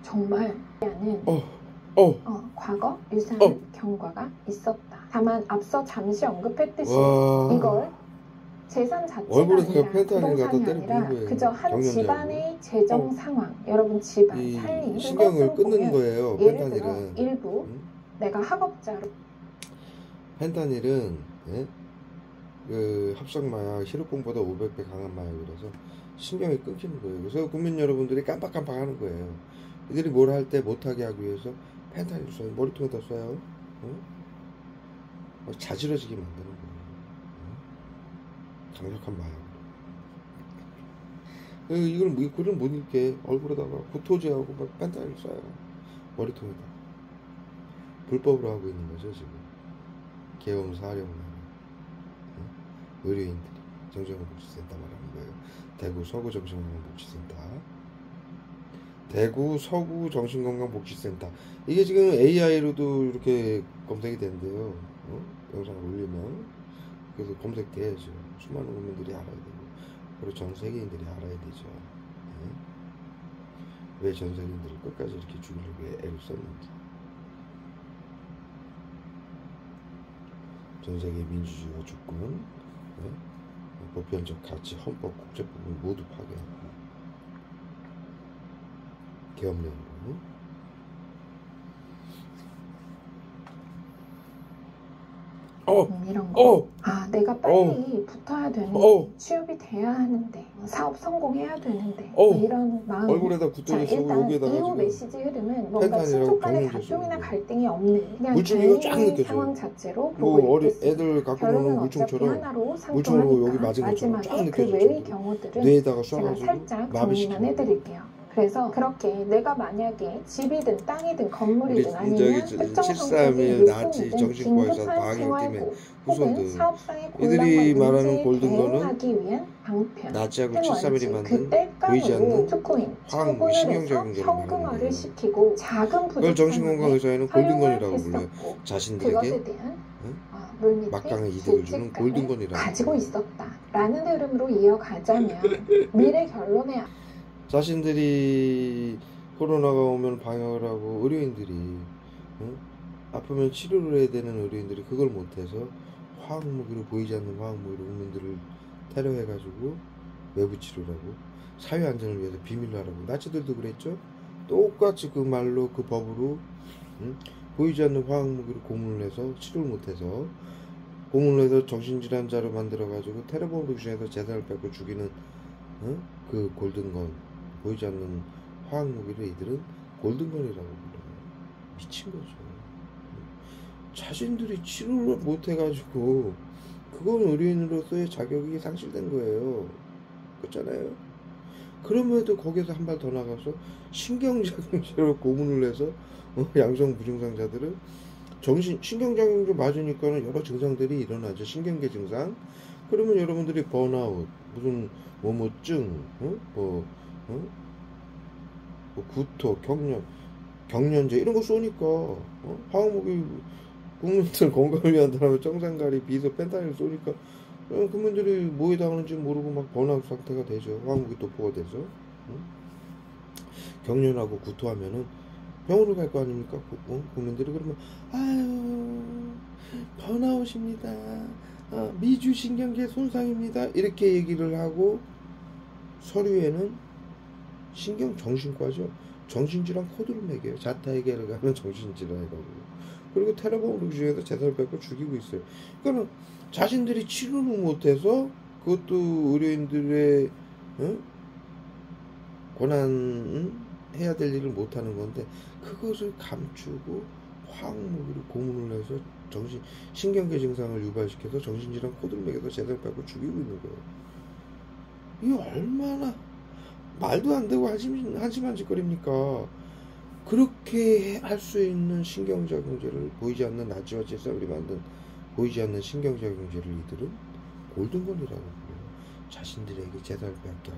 정말 하는 과거 유사한 경과가 있었다. 다만 앞서 잠시 언급했듯이 이걸 재산 자체가 아니라 부동산이 아니라 그저 한 집안의 재정 상황, 여러분 집안 살림 신경을 끊는 거예요. 예를 들어 일부 내가 학업자로 펜타닐은 그 합성마약, 시루뽕보다 500배 강한 마약이라서 신경이 끊기는 거예요. 그래서 국민 여러분들이 깜빡깜빡 하는 거예요. 이들이 뭘 할 때 못하게 하기 위해서 펜타닐 쏴요. 머리통에다 쏴요. 자지러지게 만드는 거예요. 강력한 마약. 이걸 못 읽게 얼굴에다가 구토제하고 막 펜타닐 쏴요. 머리통에다. 불법으로 하고 있는 거죠 지금. 계엄 사령만. 의료인들이 정신건강복지센터 말하는 거예요. 대구 서구 정신건강복지센터. 대구 서구 정신건강복지센터. 이게 지금 AI로도 이렇게 검색이 된대요. 영상을 올리면. 그래서 검색돼야죠. 수많은 국민들이 알아야 되고, 그리고 전 세계인들이 알아야 되죠. 왜 전 세계인들을 끝까지 이렇게 죽이려고 애를 썼는지. 전 세계 민주주의와 주권, 보편적 가치, 헌법, 국제법을 모두 파괴하고 계엄령으로. 이런 거. 내가 빨리 붙어야 되는데, 취업이 돼야 하는데, 사업 성공해야 되는데, 이런 마음. 얼굴에다 구토를 쓰고 여기에다가 이후 메시지 흐름은 뭔가 친족 간의 다툼이나 갈등이 없는 그냥 개인의 상황 자체로 보고 있겠습니다. 애들 갖고 노는 물총처럼 하나로 물총으로 여기 맞은 것처럼 쫙 마지막에 그 외의 경우들은 뇌에다가 제가 살짝 정리만 해드릴게요. 그래서 그렇게 내가 만약에 집이든 땅이든 건물이든 아니면 특정 성격의 유통이든 긴급한 생활고 혹은 사업상의 곤란과 문제에 대응하기 위한 방편, 나치하고 731이 만든 보이지 않는 화학무기 신경적인 현금화를 시키고 작은 정신건강의사에는 골든건이라고 불러요. 자신들에게 막강한 이득을 주는 골든건이라고 가지고 있었다라는 흐름으로 이어가자면 미래 결론에 자신들이 코로나가 오면 방역을 하고 의료인들이 아프면 치료를 해야 되는 의료인들이 그걸 못해서 화학무기로 보이지 않는 화학무기로 국민들을 테러해가지고 외부 치료라고 사회 안전을 위해서 비밀로 하라고 나치들도 그랬죠. 똑같이 그 말로 그 법으로 보이지 않는 화학무기로 고문을 해서 치료를 못해서 고문을 해서 정신질환자로 만들어가지고 테러범으로 규정해서 재산을 뺏고 죽이는 그 골든건 보이지 않는 화학무기를 이들은 골든건이라고 불러요. 미친 거죠. 자신들이 치료를 못해가지고 그건 의료인으로서의 자격이 상실된 거예요. 그렇잖아요. 그럼에도 거기서 한 발 더 나가서 신경작용제로 고문을 해서 양성 무증상자들은 신경작용제 맞으니까는 여러 증상들이 일어나죠. 신경계 증상. 그러면 여러분들이 번아웃, 무슨 뭐증, 구토, 경련제 이런 거 쏘니까 화학무기 국민들 건강을 위한 다음에 정상가리, 비소, 펜타닐 쏘니까 국민들이 뭐에 당하는지 모르고 막 번아웃 상태가 되죠. 화학무기 도포가 돼서 경련하고 구토하면은 병원을 갈 거 아닙니까? 국민들이 그러면 아유 번아웃입니다. 미주신경계 손상입니다. 이렇게 얘기를 하고 서류에는 정신과죠. 정신질환 코드를 매겨요. 자타에게를 가면 정신질환이라고. 그리고 테러범으로 규정해서 재산을 뺏고 죽이고 있어요. 그러니까 자신들이 치료를 못해서 그것도 의료인들의 권한 해야 될 일을 못하는 건데 그것을 감추고 화학무기로 고문을 해서 신경계 증상을 유발시켜서 정신질환 코드를 매겨서 재산을 뺏고 죽이고 있는 거예요. 이게 얼마나 말도 안 되고 한심한 짓거리입니까? 그렇게 할 수 있는 신경작용제를 보이지 않는 나치와 칠사울이 만든 보이지 않는 신경작용제를 이들은 골든건이라고 불러요. 자신들에게 재산을 뺏게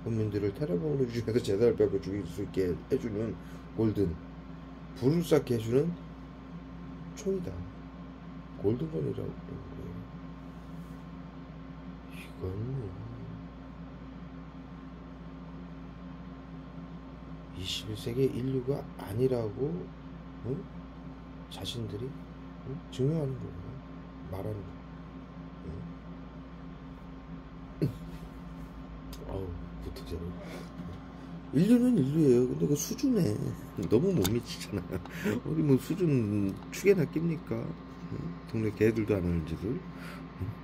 국민들을 테러범으로 규정해서 재산을 뺏고 죽일 수 있게 해주는 골든, 불을 쌓게 해주는 총이다. 골든건이라고 부르는 거예요. 이건 21세기 인류가 아니라고 자신들이 증명하는 거예요. 말하는 거. 아우 부탁해요. 인류는 인류예요. 근데 그 수준에 너무 못 미치잖아. 우리 뭐 수준 축에나 낍니까? 동네 개들도 안 하는 짓을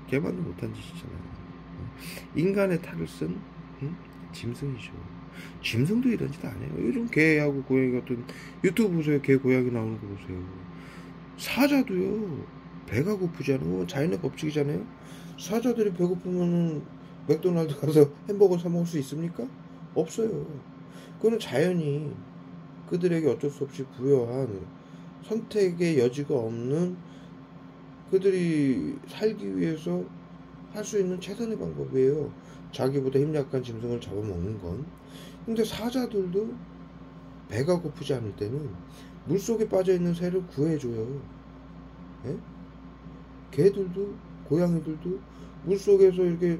개만도 못한 짓이잖아요. 인간의 탈을 쓴 짐승이죠. 짐승도 이런 짓 안 해요. 요즘 개하고 고양이 같은 유튜브 보세요. 개 고양이 나오는 거 보세요. 사자도요. 배가 고프잖아요. 자연의 법칙이잖아요. 사자들이 배고프면은 맥도날드 가서 햄버거 사 먹을 수 있습니까? 없어요. 그거는 자연이 그들에게 어쩔 수 없이 부여한 선택의 여지가 없는 그들이 살기 위해서 할 수 있는 최선의 방법이에요. 자기보다 힘 약한 짐승을 잡아먹는 건. 근데 사자들도 배가 고프지 않을 때는 물속에 빠져있는 새를 구해줘요. 예? 개들도 고양이들도 물속에서 이렇게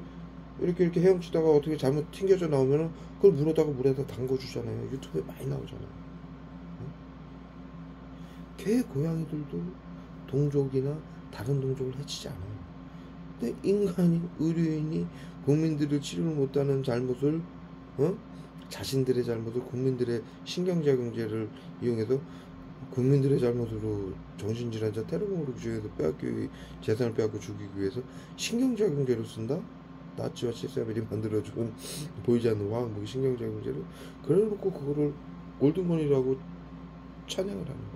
헤엄치다가 어떻게 잘못 튕겨져 나오면은 그걸 물에다 담궈주잖아요. 유튜브에 많이 나오잖아요. 개 고양이들도 동족이나 다른 동족을 해치지 않아요. 근데 인간이, 의료인이 국민들을 치료를 못하는 잘못을 자신들의 잘못을 국민들의 신경작용제를 이용해서 국민들의 잘못으로 정신질환자 테러범으로 규정해서 재산을 빼앗고 죽이기 위해서 신경작용제를 쓴다? 나치와 731이 만들어준 보이지 않는 화학무기 신경작용제를 그래놓고 그거를 골드머니라고 찬양을 하는 거예요.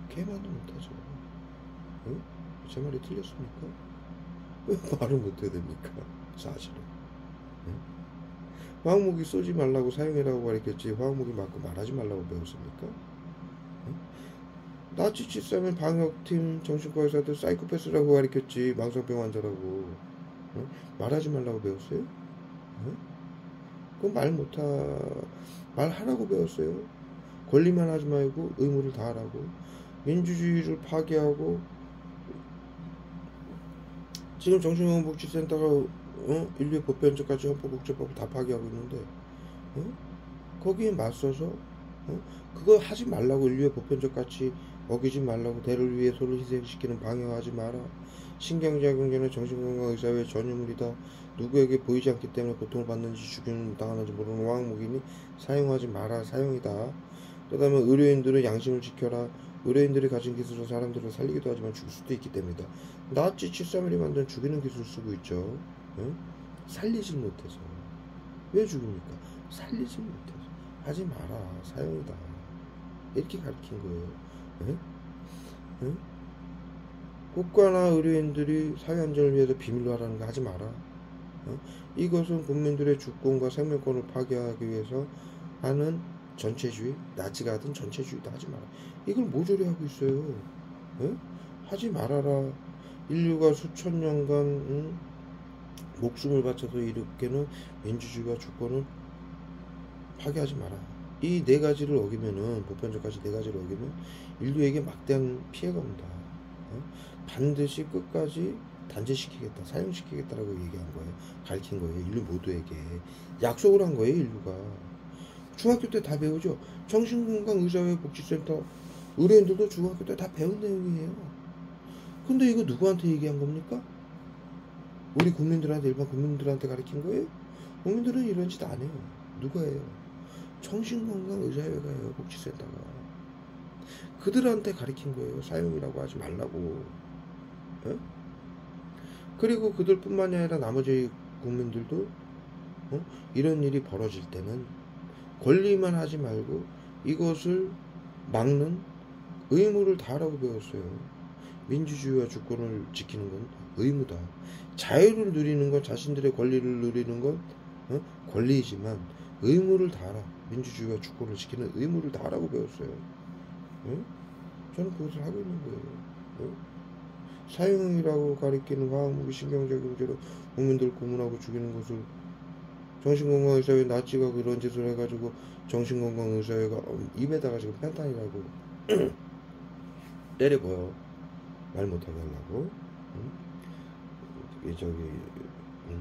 개만도 못하죠. 응? 제 말이 틀렸습니까? 왜 말을 못해야 됩니까? 사실은. 응? 화학무기 쏘지 말라고 사용해라고 가르쳤지 화학무기 맞고 말하지 말라고 배웠습니까? 응? 나치 73의 방역팀 정신과 의사들 사이코패스라고 가르쳤지 망성병 환자라고. 응? 말하지 말라고 배웠어요? 응? 그건 말하라고 배웠어요. 권리만 하지 말고 의무를 다하라고. 민주주의를 파괴하고 지금 정신건강복지센터가 인류의 보편적까지 헌법국제법을 다 파괴하고 있는데 거기에 맞서서 그거 하지 말라고 인류의 보편적같이 어기지 말라고 대를 위해 소를 희생시키는 방해하지 마라. 신경작용제는 정신건강의사의 전유물이다. 누구에게 보이지 않기 때문에 고통을 받는지 죽임을 당하는지 모르는 화학무기니 사용하지 마라. 사용이다. 그 다음에 의료인들은 양심을 지켜라. 의료인들이 가진 기술로 사람들을 살리기도 하지만 죽일 수도 있기 때문이다. 나치 731이 만든 죽이는 기술을 쓰고 있죠. 살리질 못해서. 왜 죽입니까? 살리질 못해서. 하지 마라. 사용이다. 이렇게 가르친 거예요. 국가나 의료인들이 사회안전을 위해서 비밀로 하라는 거 하지 마라. 이것은 국민들의 주권과 생명권을 파괴하기 위해서 하는 전체주의, 나치가 하던 전체주의도 하지 마라. 이걸 모조리 하고 있어요. 하지 말아라. 인류가 수천 년간 목숨을 바쳐서 이렇게는 민주주의와 주권을 파괴하지 마라. 이 네 가지를 어기면은 보편적까지 네 가지를 어기면 인류에게 막대한 피해가 온다. 반드시 끝까지 단죄시키겠다, 사용시키겠다라고 얘기한 거예요. 가르친 거예요. 인류 모두에게 약속을 한 거예요. 인류가 중학교 때 다 배우죠. 정신건강의사회복지센터 의료인들도 중학교 때 다 배운 내용이에요. 근데 이거 누구한테 얘기한 겁니까? 우리 국민들한테, 일반 국민들한테 가르친 거예요? 국민들은 이런 짓 안 해요. 누가 해요? 정신건강의사회가요. 복지센터가 그들한테 가르친 거예요. 사용이라고 하지 말라고. 그리고 그들뿐만이 아니라 나머지 국민들도 이런 일이 벌어질 때는 권리만 하지 말고 이것을 막는 의무를 다하라고 배웠어요. 민주주의와 주권을 지키는 건 의무다. 자유를 누리는 건, 자신들의 권리를 누리는 건 권리이지만 의무를 다하라. 민주주의와 주권을 지키는 의무를 다하라고 배웠어요. 저는 그것을 하고 있는 거예요. 사용이라고 가리키는 화학무기 신경작용제로 국민들을 고문하고 죽이는 것을 정신건강의사회 나치가 그런 짓을 해가지고 정신건강의사회가 입에다가 지금 펜탄이라고 때려봐요. 말 못하게 하려고. 저기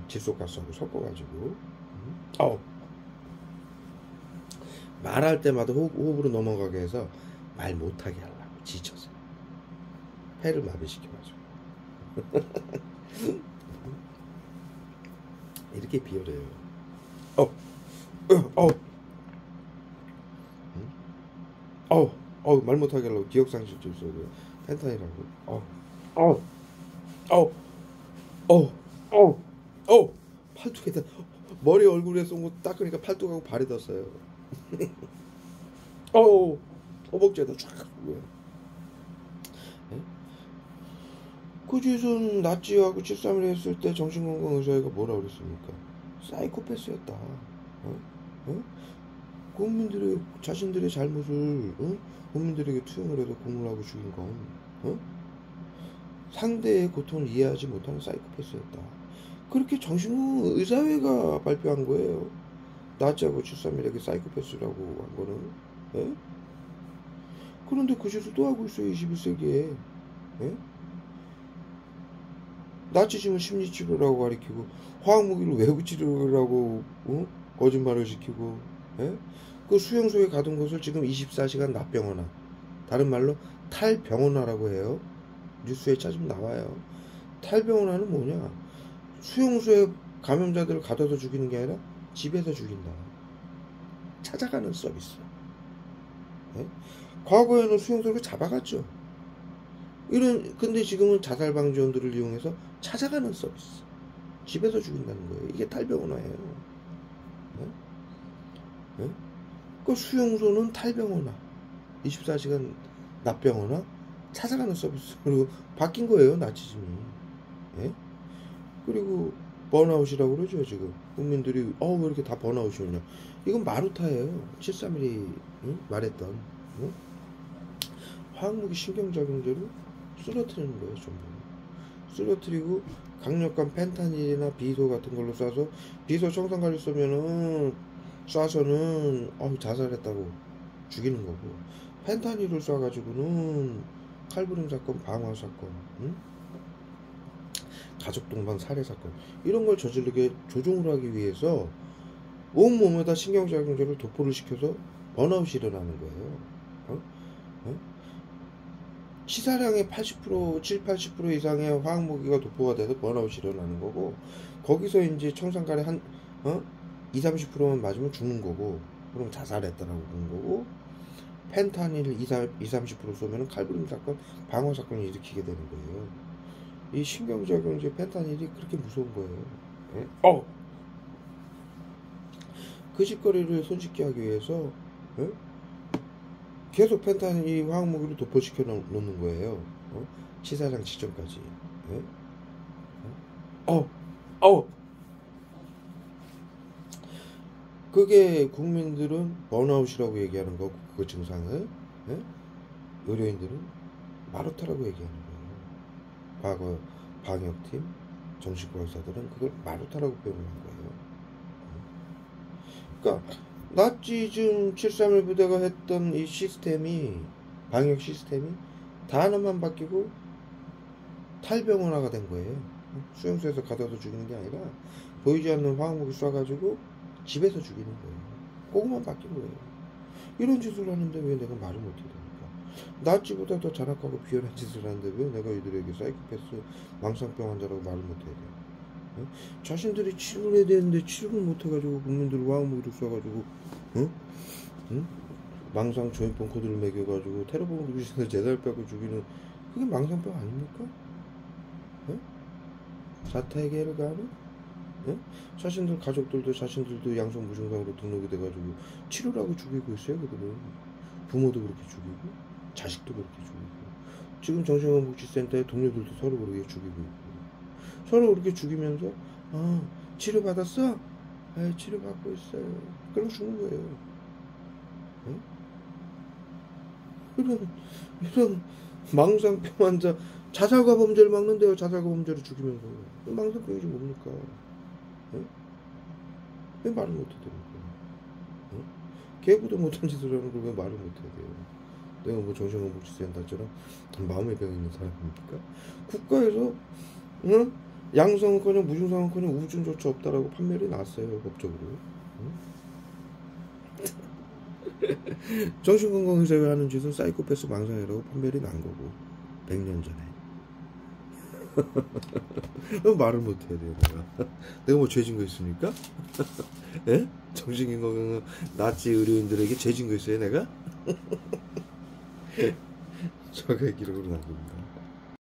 질소가스하고 섞어가지고 말할 때마다 호흡으로 넘어가게 해서 말 못하게 하려고 지쳐서 폐를 마비시켜가지고 이렇게 비열해요. 말 못하게 하려고 기억상실 좀 써요. 펜타니라고. 팔뚝에다 머리 얼굴에 쏜 거 닦으니까 팔뚝하고 발이 떴어요. 허벅지에다 쫙. 그 짓은 나치하고 7.3일 했을 때 정신건강의사회가 뭐라 그랬습니까? 사이코패스였다. 국민들의 자신들의 잘못을 국민들에게 투영을 해서 고문하고 죽인 건 상대의 고통을 이해하지 못하는 사이코패스였다. 그렇게 정신의사회가 발표한 거예요. 나치하고 7.3일에게 사이코패스라고 한 거는. 그런데 그 짓을 또 하고 있어요. 21세기에. 나치즘은 심리치료라고 가리키고 화학무기를 외부치료라고 거짓말을 시키고 그 수용소에 가둔 것을 지금 24시간 납병원화, 다른 말로 탈병원화라고 해요. 뉴스에 찾으면 나와요. 탈병원화는 뭐냐, 수용소에 감염자들을 가둬서 죽이는 게 아니라 집에서 죽인다. 찾아가는 서비스. 과거에는 수용소를 잡아갔죠. 근데 지금은 자살방지원들을 이용해서 찾아가는 서비스. 집에서 죽인다는 거예요. 이게 탈병원화예요. 그 수용소는 탈병원화, 24시간 납병원화, 찾아가는 서비스로 바뀐 거예요. 나치즘이. 그리고 번아웃이라고 그러죠. 지금 국민들이 왜 이렇게 다 번아웃이 오냐. 이건 마루타예요. 7.3일이 말했던 화학무기 신경작용제로 쓰러뜨리는 거예요. 전부 쓰러뜨리고 강력한 펜타닐이나 비소 같은 걸로 쏴서, 비소 청산가를 쏴서는 자살했다고 죽이는 거고, 펜타닐을 쏴가지고는 칼부림 사건, 방화 사건, 가족 동반 살해 사건, 이런 걸 저지르게 조종을 하기 위해서 온몸에다 신경작용제를 도포를 시켜서 번아웃이 일어나는 거예요. 치사량의 80%, 70-80% 이상의 화학무기가 도포가 돼서 번아웃이 일어나는 거고, 거기서 이제 청산가리 20-30%만 맞으면 죽는 거고, 그럼 자살했다라고 보는 거고, 펜타닐 20-30% 쏘면 칼부림 사건, 방화 사건을 일으키게 되는 거예요. 이 신경작용제 펜타닐이 그렇게 무서운 거예요. 그 짓거리를 손쉽게 하기 위해서 계속 펜타닐 화학무기를 도포시켜 놓는 거예요. 치사량 직전까지. 그게 국민들은 번아웃이라고 얘기하는 거고, 그 증상을 의료인들은 마루타라고 얘기하는 거예요. 과거 방역팀, 정신과 의사들은 그걸 마루타라고 표현한 거예요. 그러니까 나치즘 7.3일 부대가 했던 이 시스템이, 방역 시스템이 단어만 바뀌고 탈병원화가 된 거예요. 수용소에서 가둬서 죽이는 게 아니라 보이지 않는 화학무기 쏴가지고 집에서 죽이는 거예요. 그것만 바뀐 거예요. 이런 짓을 하는데 왜 내가 말을 못해야 됩니까? 나치보다 더 잔악하고 비열한 짓을 하는데 왜 내가 이들에게 사이코패스, 망상병 환자라고 말을 못해야 돼요? 자신들이 치료를 해야 되는데 치료를 못해가지고 국민들을 화학무기를 쏴가지고 망상 조현병 코드를 매겨가지고 테러범으로 귀신을 제살 빼고 죽이는, 그게 망상병 아닙니까? 자타에게를 가는? 자신들 가족들도 자신들도 양성 무증상으로 등록이 돼가지고 치료라고 죽이고 있어요. 그들은 부모도 그렇게 죽이고 자식도 그렇게 죽이고, 지금 정신건강복지센터의 동료들도 서로 그렇게 죽이고 있고, 서로 그렇게 죽이면서 치료받았어? 네, 치료받고 있어요. 그럼 죽는 거예요. 이런 망상병 환자, 자살과 범죄를 막는데요. 자살과 범죄를 죽이면서. 망상병이지 뭡니까? 왜 말을 못해야 됩니까? 개부도 못한 짓을 하는 걸 왜 말을 못해야 돼요? 내가 뭐 정신건강복지센터처럼 마음의 병이 있는 사람입니까? 국가에서 양성은커녕 무증상은커녕 우증조차 없다라고 판매를 났어요. 법적으로. 정신건강의사가 하는 짓은 사이코패스 망상이라고 판별이 난 거고 100년 전에. 말을 못해야 돼 내가 뭐 죄진 거 있습니까? 예? 정신건강 나치 의료인들에게 죄진 거 있어요 내가? 저가 기록으로 남깁니다.